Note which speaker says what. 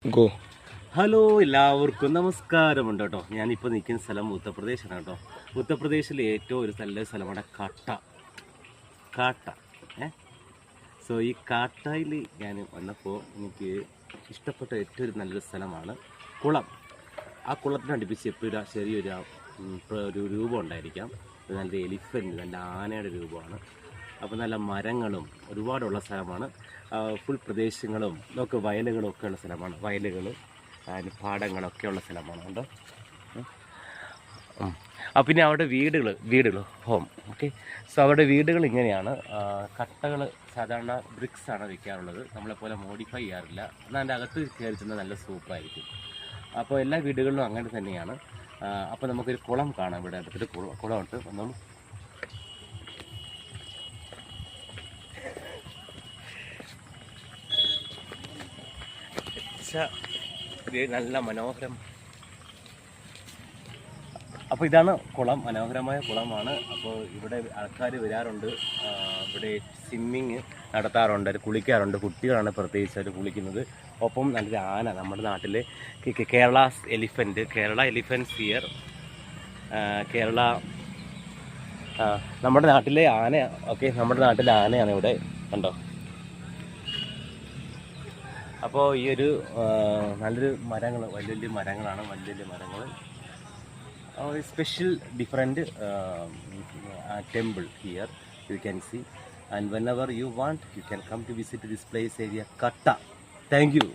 Speaker 1: Go.
Speaker 2: Hello, എല്ലാവർക്കും നമസ്കാരമുണ്ട് കേട്ടോ. ഞാനിപ്പോൾ നിൽക്കുന്ന സ്ഥലം ഉത്തർപ്രദേശാണ് കേട്ടോ. ഉത്തർപ്രദേശിലെ ഏറ്റവും ഒരു നല്ല സ്ഥലമാണ് കാട്ട. സോ ഈ കാട്ടയിൽ ഞാൻ വന്നപ്പോൾ എനിക്ക് ഇഷ്ടപ്പെട്ട ഏറ്റവും ഒരു നല്ലൊരു സ്ഥലമാണ് കുളം. ആ കുളത്തിന് അടുപ്പിച്ച് എപ്പോഴും ചെറിയൊരു രൂപം ഉണ്ടായിരിക്കാം. നല്ല എലിഫൻറ്റ്, നല്ല ആനയുടെ രൂപമാണ്. അപ്പോൾ നല്ല മരങ്ങളും ഒരുപാടുള്ള സ്ഥലമാണ്. ഫുൾ പ്രദേശങ്ങളും ഒക്കെ വയലുകളും ഒക്കെ ഉള്ള സ്ഥലമാണ്. വയലുകൾ, പാടങ്ങളൊക്കെ ഉള്ള സ്ഥലമാണ് കേട്ടോ. പിന്നെ അവിടെ വീടുകൾ ഹോം. ഓക്കെ, സോ അവിടെ വീടുകൾ ഇങ്ങനെയാണ്. കട്ടകൾ സാധാരണ ബ്രിക്സ് ആണ് വയ്ക്കാറുള്ളത്. നമ്മളെപ്പോലെ മോഡിഫൈ ചെയ്യാറില്ല. എന്നാൽ അതിൻ്റെ അകത്ത് കയറി ചെന്നാൽ നല്ല സൂപ്പറായിരിക്കും. അപ്പോൾ എല്ലാ വീടുകളിലും അങ്ങനെ തന്നെയാണ്. അപ്പോൾ നമുക്കൊരു കുളം കാണാം. ഇവിടെ അടുത്തൊരു കുളമുണ്ട്. വന്നോളൂ. നല്ല മനോഹരം. അപ്പോൾ ഇതാണ് കുളം, മനോഹരമായ കുളമാണ്. അപ്പോൾ ഇവിടെ ആൾക്കാർ വരാറുണ്ട്. ഇവിടെ സ്വിമ്മിങ് നടത്താറുണ്ട്, കുളിക്കാറുണ്ട്. കുട്ടികളാണ് പ്രത്യേകിച്ച് അവർ കുളിക്കുന്നത്. ഒപ്പം നല്ലൊരു ആന, നമ്മുടെ നാട്ടിലെ കേരള എലിഫൻസ് ഹിയർ. നമ്മുടെ നാട്ടിലെ ആന. ഓക്കെ, നമ്മുടെ നാട്ടിലെ ആനയാണ് ഇവിടെ, കണ്ടോ. അപ്പോൾ ഈ ഒരു നല്ലൊരു മരങ്ങൾ, വലിയ മരങ്ങളാണ്. വലിയ മരങ്ങൾ. Special different temple here you can see. And whenever you want you can come to visit this place area Katta. Thank you.